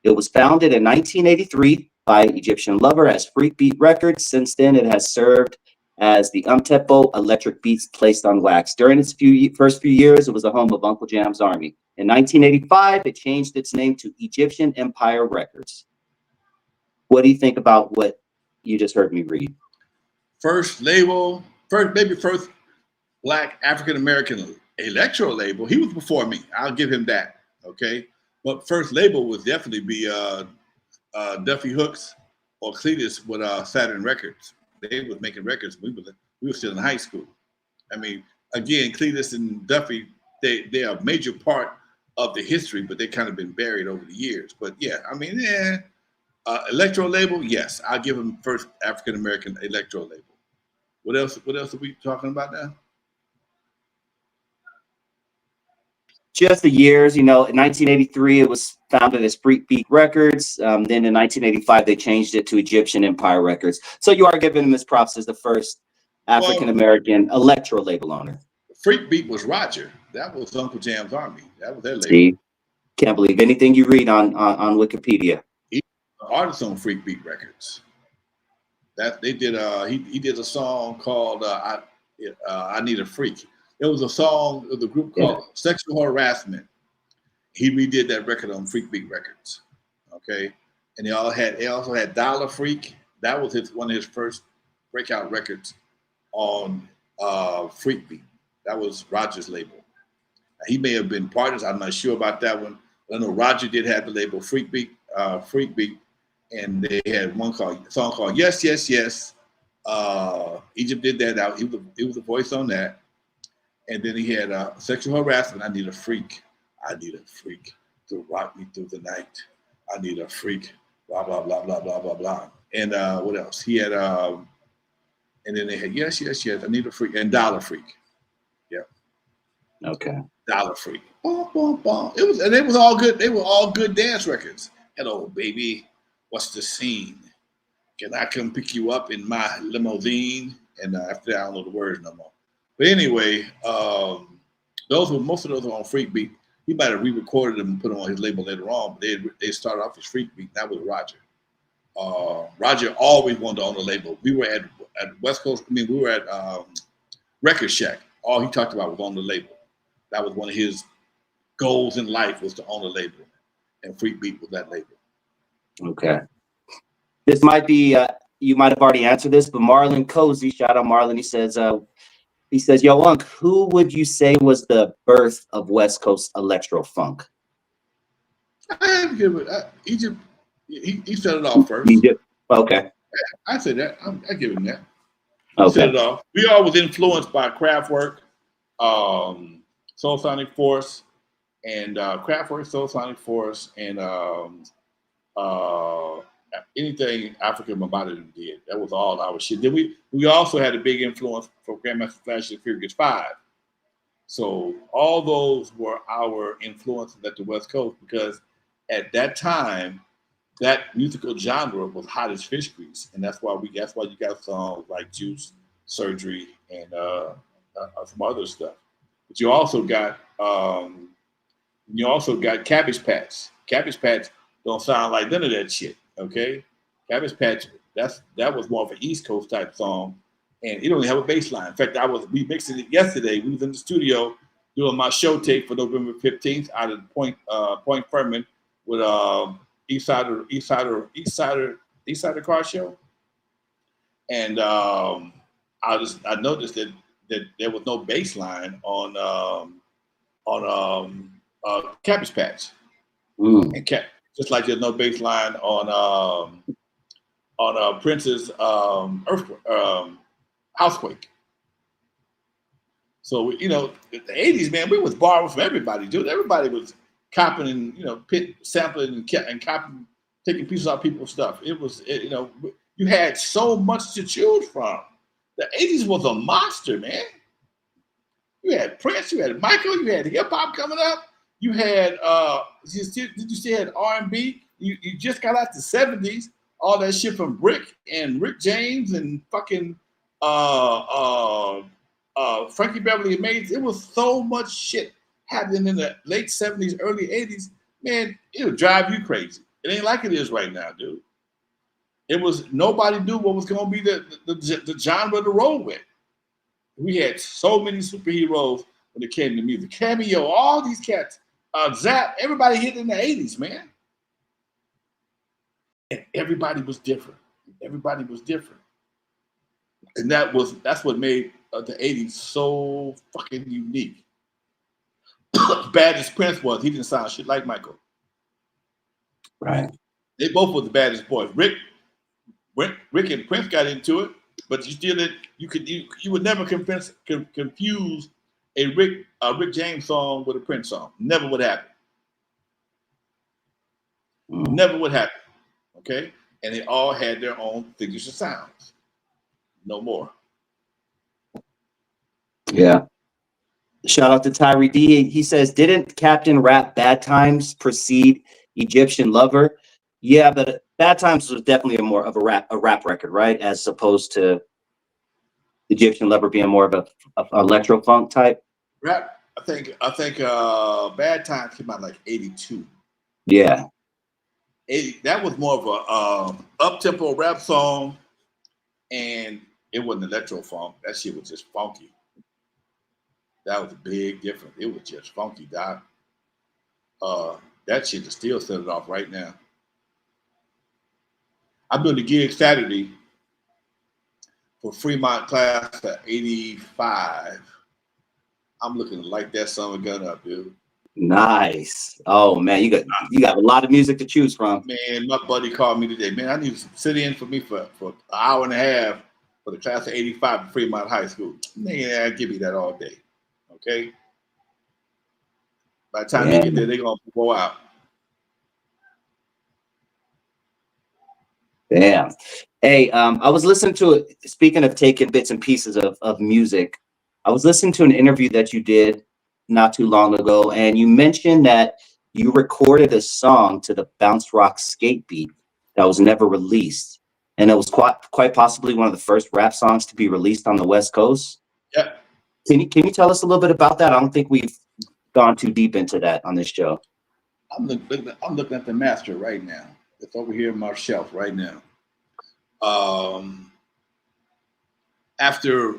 It was founded in 1983 by Egyptian Lover as Freak Beat Records. Since then, it has served as the tempo electric beats placed on wax. During its first few years, it was the home of Uncle Jam's Army. In 1985, it changed its name to Egyptian Empire Records. What do you think about what you just heard me read? First Black African American electro label. He was before me. I'll give him that. Okay, but first label would definitely be Duffy Hooks or Cletus with Saturn Records. They was making records. We were still in high school. I mean, again, Cletus and Duffy, they are a major part of the history, but they kind of been buried over the years. But yeah, I mean, electro label, yes, I'll give them first African American electro label. What else? What else are we talking about now? Just the years, in 1983, it was founded as Freak Beat Records. Then in 1985, they changed it to Egyptian Empire Records. So you are giving him his props as the first African American electro label owner. Freak Beat was Roger. That was Uncle Jam's Army. That was their label. See, can't believe anything you read on Wikipedia. He was an artist on Freak Beat Records. That they did. He did a song called "I Need a Freak." It was a song of the group called Sexual Harassment. He redid that record on Freak Beat Records. Okay, and they also had Dollar Freak. That was one of his first breakout records on Freak Beat. That was Roger's label. He may have been partners. I'm not sure about that one. I know Roger did have the label Freak Beat, and they had song called Yes, Yes, Yes. Egypt did that out. He was the voice on that. And then he had Sexual Harassment. I need a freak. I need a freak to rock me through the night. I need a freak. Blah blah blah blah blah blah blah. And what else? He had and then they had Yes, Yes, Yes. I need a freak and Dollar Freak. Yeah. Okay. Dollar Freak. Bum, bum, bum. They was all good. They were all good dance records. Hello, baby. What's the scene? Can I come pick you up in my limousine? And after that, I don't know the words no more. But anyway, most of those were on Freak Beat. He might have re-recorded them and put them on his label later on, but they started off as Freak Beat. That was Roger. Roger always wanted to own a label. We were at West Coast. We were at Record Shack. All he talked about was on the label. That was one of his goals in life, was to own a label, and Freak Beat was that label. Okay. This might be you might have already answered this, but Marlon Cozy, shout out Marlon. He says, "Yo, Unc, who would you say was the birth of West Coast electro funk?" I have to give it Egypt. He set it off first. Egypt. Okay. I say that. I give him that. Okay. He set it off. We all was influenced by Kraftwerk, Soul Sonic Force, and Kraftwerk, Soul Sonic Force, and anything African Bambaataa did. That was all our shit. Then we also had a big influence from Grandmaster Flash and Furious 5. So all those were our influences at the West Coast, because at that time, that musical genre was hot as fish grease, and that's why you got songs like Juice, Surgery, and some other stuff. But you also got Cabbage Patch. Cabbage Patch don't sound like none of that shit. Okay, Cabbage Patch. That was more of an East Coast type song, and it only have a bass line. In fact, we mixed it yesterday. We was in the studio doing my show tape for November 15th out of Point Furman with East Sider Car Show, and I noticed that there was no bass line on Cabbage Patch. and kept just like there's no bass line on Prince's Housequake. So the '80s, man, we was borrowing from everybody, dude. Everybody was copying and sampling and copying, taking pieces out of people's stuff. You had so much to choose from. The '80s was a monster, man. You had Prince, you had Michael, you had hip hop coming up. You had did you see had R&B? You just got out the '70s. All that shit from Brick and Rick James and fucking Frankie Beverly and Mays. It was so much shit happening in the late '70s, early '80s. Man, it would drive you crazy. It ain't like it is right now, dude. It was nobody knew what was going to be the genre to roll with. We had so many superheroes when it came to music. Cameo, all these cats, Zap, everybody hit in the '80s, man. And everybody was different. Everybody was different. And that's what made the '80s so fucking unique. Bad as Prince was, he didn't sound shit like Michael. Right. They both were the baddest boys. Rick and Prince got into it, but you would never confuse a Rick James song with a Prince song. Never would happen. Never would happen. Okay? And they all had their own signature sounds. No more. Yeah. Shout out to Tyree D. He says, didn't Captain Rap Bad Times precede Egyptian Lover? Yeah, but Bad Times was definitely more of a rap record, right? As opposed to Egyptian Lover being more of a electro funk type. Rap, I think Bad Times came out like '82. Yeah. That was more of a up tempo rap song, and it wasn't electro funk. That shit was just funky. That was a big difference. It was just funky, Doc. That shit is still set it off right now. I'm doing the gig Saturday for Fremont class of '85. I'm looking to light that summer gun up, dude. Nice. Oh man, you got a lot of music to choose from. Man, my buddy called me today. Man, I need to sit in for me for an hour and a half for the class of '85 at Fremont High School. Man, give me that all day. Okay. By the time they get there, they're gonna go out. Damn. Hey, I was listening to it. Speaking of taking bits and pieces of music, I was listening to an interview that you did not too long ago, and you mentioned that you recorded a song to the bounce rock skate beat that was never released, and it was quite possibly one of the first rap songs to be released on the West Coast. Yeah. Can you tell us a little bit about that? I don't think we've gone too deep into that on this show. I'm looking at the master right now. It's over here on my shelf right now. After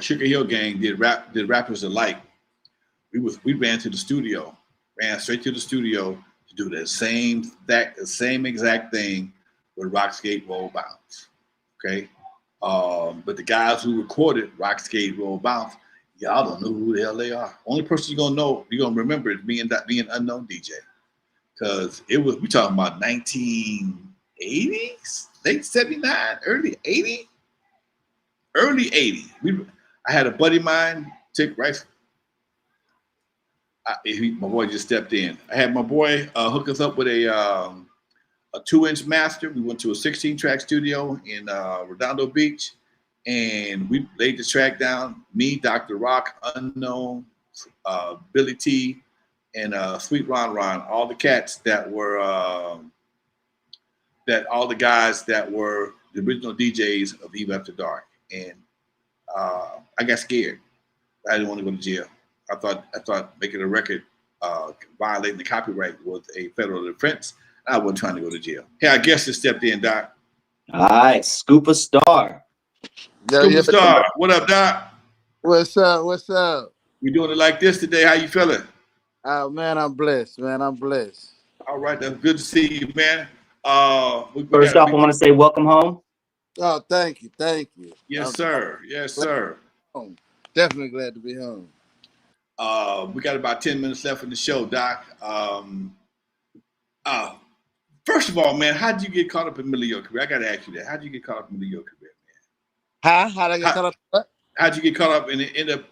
Sugar Hill Gang did Rappers Alike, we ran to the studio, ran straight to the studio to do the same exact thing with Rock Skate Roll Bounce. Okay, but the guys who recorded Rock Skate Roll Bounce, y'all don't know who the hell they are. Only person you're gonna remember is being Unknown DJ, because we talking about 1980s, late '79, early '80. I had a buddy of mine, Tick Rice. My boy just stepped in. I had my boy hook us up with a 2-inch master. We went to a 16-track studio in Redondo Beach, and we laid the track down. Me, Dr. Rock, Unknown, Billy T, and Sweet Ron, all the cats that were all the guys that were the original DJs of Eve After Dark. And I got scared. I didn't want to go to jail. I thought making a record violating the copyright was a federal offense. I wasn't trying to go to jail. Hey, I guess just stepped in, Doc. All right, Scoopastar. Scoopastar, what up, Doc? What's up? We doing it like this today. How you feeling? Oh man, I'm blessed, man. I'm blessed. All right, that's good to see you, man. First off, I want to say welcome home. Oh, thank you. Yes, sir. Yes, sir. Home. Definitely glad to be home. We got about 10 minutes left in the show, Doc. Uh, First of all, man, how did you get caught up in the middle of your career? I got to ask you that. How did you get caught up in the middle of your career, How? How'd I get man? caught up? What? How'd you get caught up and end up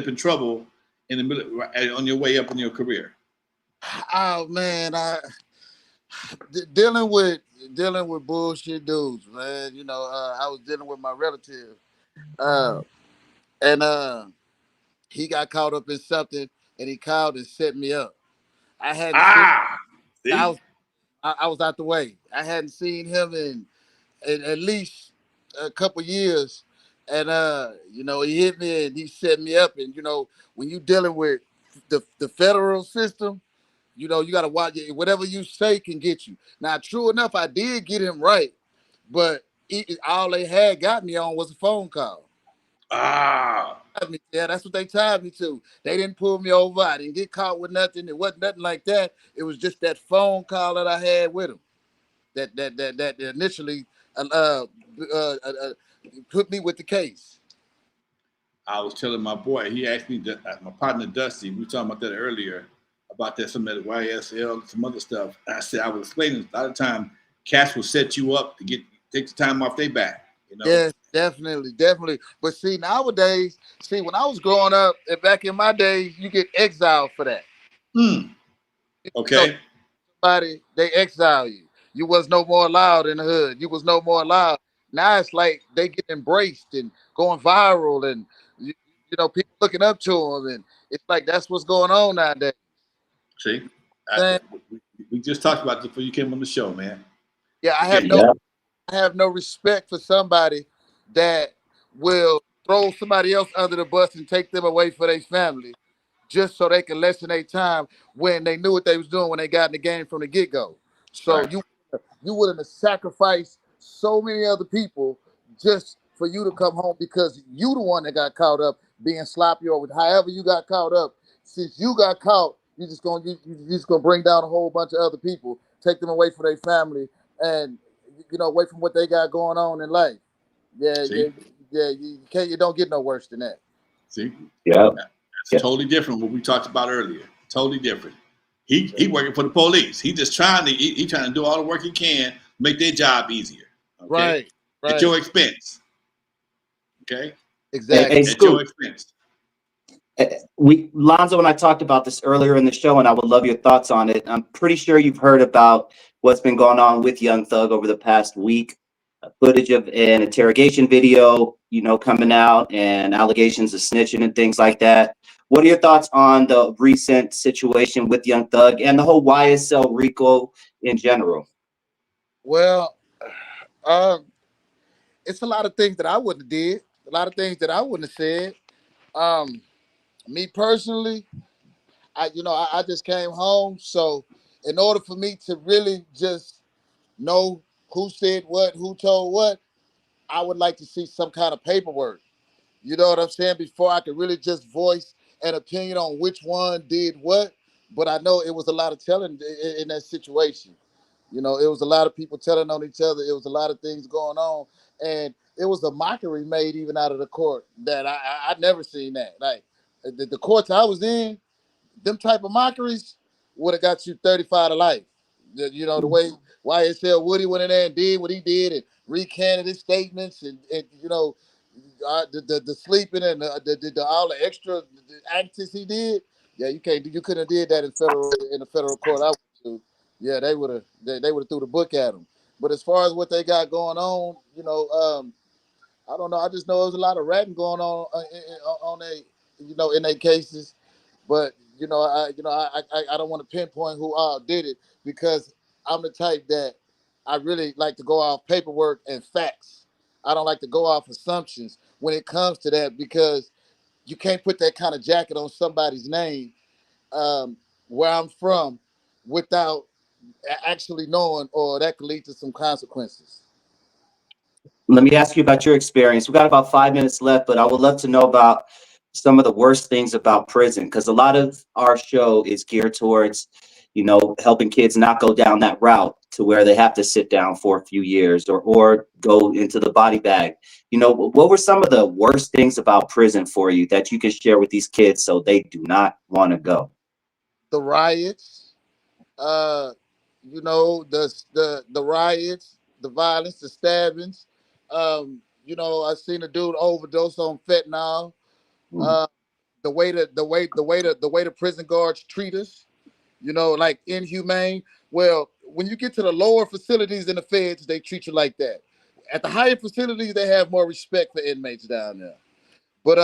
in trouble in the middle on your way up in your career? Oh man, dealing with bullshit dudes, man. I was dealing with my relative, uh, and he got caught up in something, and he called and set me up. I hadn't seen. Ah, I see, was I was out the way. I hadn't seen him in at least a couple years, and he hit me and he set me up. And when you dealing with the federal system, you got to watch it. Whatever you say can get you. Now, true enough, I did get him right, but all they had got me on was a phone call. ah, Yeah, that's what they tied me to. They didn't pull me over. I didn't get caught with nothing. It wasn't nothing like that. It was just that phone call that I had with him that initially uh, uh, uh, uh, put me with the case. I was telling my boy. He asked me, my partner Dusty. We were talking about that earlier about that some of that YSL, some other stuff. And I said I was explaining a lot of time cats will set you up to take the time off their back. Yes, definitely, definitely. But see, nowadays, when I was growing up, and back in my days, you get exiled for that. Hmm. You know, Okay. somebody they exile you. You was no more allowed in the hood. You was no more allowed. Now it's like they get embraced and going viral, and you, people looking up to them, and it's like that's what's going on nowadays. See, Man, we just talked about this before you came on the show, man. yeah, Okay. I have no respect for somebody that will throw somebody else under the bus and take them away for their family just so they can lessen their time when they knew what they was doing when they got in the game from the get-go. So Right. you wouldn't have sacrificed so many other people just for you to come home because you the one that got caught up being sloppy or with however you got caught up. Since you got caught, you just gonna bring down a whole bunch of other people, take them away from their family, and away from what they got going on in life. Yeah, yeah, See, yeah. You don't get no worse than that. see, Yeah. that's totally different what we talked about earlier. Totally different. He working for the police. He just trying to he trying to do all the work he can, make their job easier. Okay, Right, at right, your expense. Okay, Hey, exactly. at your Scoop. expense. Lonzo and I talked about this earlier in the show, and I would love your thoughts on it. I'm pretty sure you've heard about what's been going on with Young Thug over the past week. Footage of an interrogation video, coming out, and allegations of snitching and things like that. What are your thoughts on the recent situation with Young Thug and the whole YSL Rico in general? Well, um, it's a lot of things that I wouldn't have did. A lot of things that I wouldn't have said. Um, Me personally, I just came home, so in order for me to really just know who said what, who told what, I would like to see some kind of paperwork. You know what I'm saying? Before I could really just voice an opinion on which one did what. But I know it was a lot of telling in that situation. It was a lot of people telling on each other. It was a lot of things going on, and it was a mockery made even out of the court that I never seen that. Like the courts I was in, them type of mockeries would have got you 35 to life. The way YSL Woody went in there and did what he did and recanted his statements and the sleeping and the all the extra antics he did. Yeah, you couldn't have did that in the federal court. I went to. Yeah, they would have threw the book at him. But as far as what they got going on, I don't know. I just know there's a lot of ratting going on they, in their cases. But I don't want to pinpoint who all did it because I'm the type that I really like to go off paperwork and facts. I don't like to go off assumptions when it comes to that because you can't put that kind of jacket on somebody's name um, where I'm from without actually knowing, or that could lead to some consequences. Let me ask you about your experience. We got about 5 minutes left, but I would love to know about some of the worst things about prison because a lot of our show is geared towards, helping kids not go down that route. to where they have to sit down for a few years or go into the body bag. What were some of the worst things about prison for you that you can share with these kids so they do not want to go? The riots, uh, the riots, the violence, the stabbings. I seen a dude overdose on fentanyl. Mm, Uh, the way the prison guards treat us, like inhumane. Well, when you get to the lower facilities in the feds, they treat you like that. At the higher facilities, they have more respect for inmates down there. But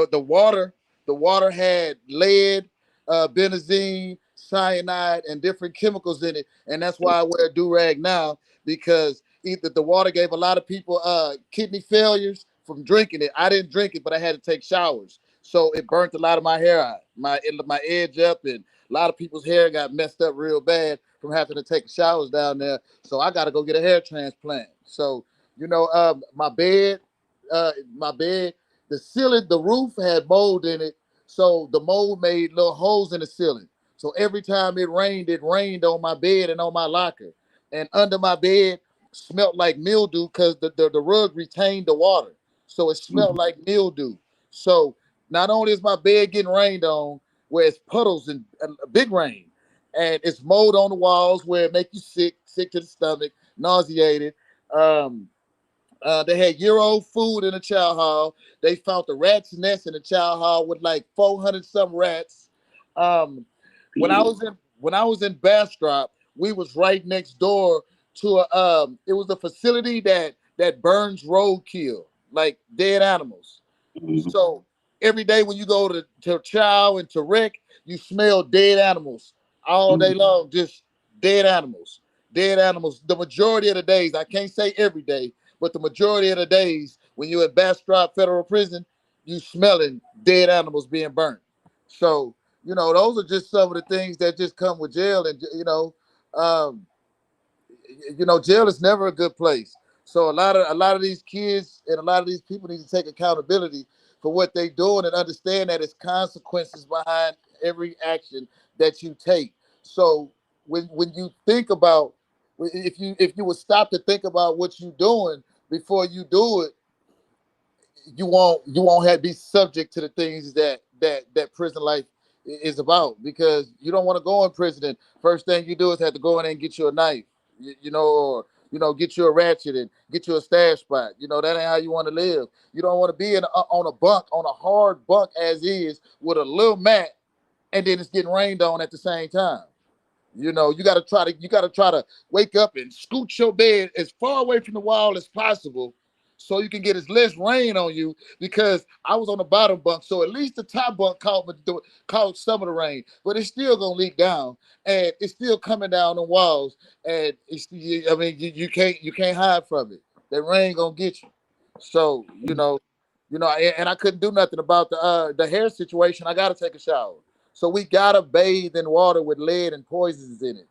the water had lead, benzene, cyanide, and different chemicals in it, and that's why I wear a do rag now, because either the water gave a lot of people kidney failures from drinking it. I didn't drink it, but I had to take showers, so it burnt a lot of my hair out, my edge up, and a lot of people's hair got messed up real bad from having to take showers down there. So I got to go get a hair transplant. So my bed my bed, the ceiling, the roof had mold in it. So the mold made little holes in the ceiling. So every time it rained on my bed and on my locker. And under my bed smelled like mildew because the rug retained the water. So it smelled mhm, like mildew. So not only is my bed getting rained on, where it's puddles and big rain, and it's mold on the walls where it make you sick to the stomach, nauseated. Um, they had year-old food in the chow hall. They found the rat's nest in the chow hall with like 400 some rats. Um, when I was in Bastrop, we was right next door to it was a facility that burns roadkill, like dead animals. mhm, So every day when you go to chow and to wreck, you smell dead animals all day mhm, long, just dead animals. Dead animals. The majority of the days, I can't say every day, but the majority of the days when you're at Bastrop Federal Prison, you smelling dead animals being burnt. So, those are just some of the things that just come with jail. And, um, jail is never a good place. So a lot of these kids and a lot of these people need to take accountability for what they doing and understand that it's consequences behind every action that you take. So when you think about, if you would stop to think about what you're doing before you do it, you won't have be subject to the things that prison life is about, because you don't want to go in prison and first thing you do is have to go in and get you a knife, or get you a ratchet and get you a stash spot. That ain't how you want to live. You don't want to be on a bunk, on a hard bunk as is, with a little mat, and then it's getting rained on at the same time. You gotta try to wake up and scoot your bed as far away from the wall as possible, so you can get as less rain on you. Because I was on the bottom bunk, so at least the top bunk caught some of the rain, but it's still gonna leak down, and it's still coming down the walls, and you can't hide from it. That rain gonna get you. So and I couldn't do nothing about the hair situation. I gotta take a shower. So we gotta bathe in water with lead and poisons in it.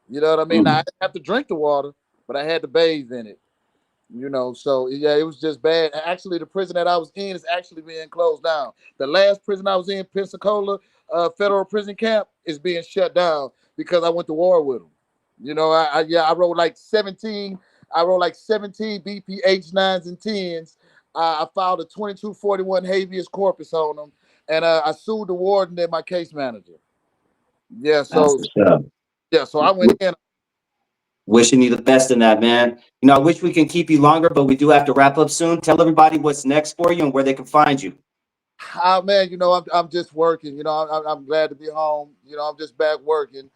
You know what I mean? Now, I mhm. didn't have to drink the water, but I had to bathe in it. So yeah, it was just bad. Actually, the prison that I was in is actually being closed down. The last prison I was in, Pensacola Federal Prison Camp, is being shut down because I went to war with them. I wrote like 17. I wrote like 17 BPH 9s and 10s. I filed a 2241 habeas corpus on them, and I sued the warden and my case manager. Yeah, That's so what's up. I went in. Wishing you the best in that, man. I wish we can keep you longer, but we do have to wrap up soon. Tell everybody what's next for you and where they can find you. Man, I'm just working. I'm glad to be home. I'm just back working.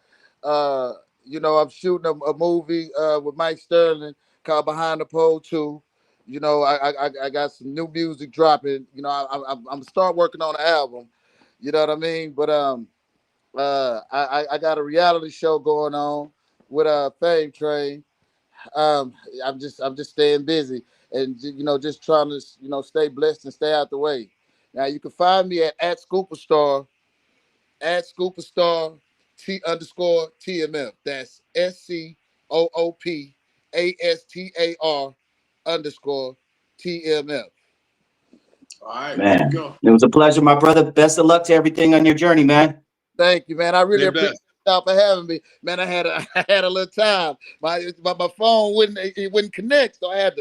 Uh, I'm shooting a movie with Mike Sterling called Behind the Pole 2. I got some new music dropping. I'm gonna start working on an album. You know what I mean? But I got a reality show going on with Fame Train. um, I'm just staying busy, and just trying to stay blessed and stay out the way. Now you can find me at Scoopastar, T_TMF. That's SCOOPASTAR_TMF. All right, way to Man, go. it was a pleasure, my brother. Best of luck to everything on your journey, man. Thank you, man. I really Stay appreciate blessed. y'all for having me. Man, I had a little time. My phone wouldn't connect, so I had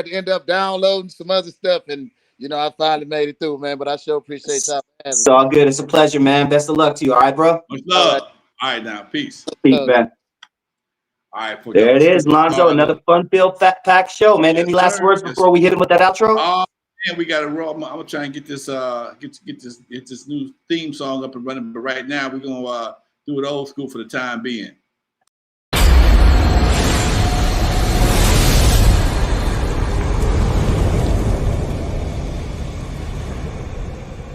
to end up downloading some other stuff, and I finally made it through, man. But I sure appreciate y'all for having It's me. all good. It's a pleasure, man. Best of luck to you. All right, bro. Much All love. right. All right, now, peace. Peace, man. All right, for There y'all. it is, Lonzo. Another fun-filled, fat-packed show, man. Yes, Any last sir. words Yes, before we hit him with that outro? Oh man, we got to roll. I'm gonna try and get this get this new theme song up and running. But right now, we're gonna do it old school for the time being.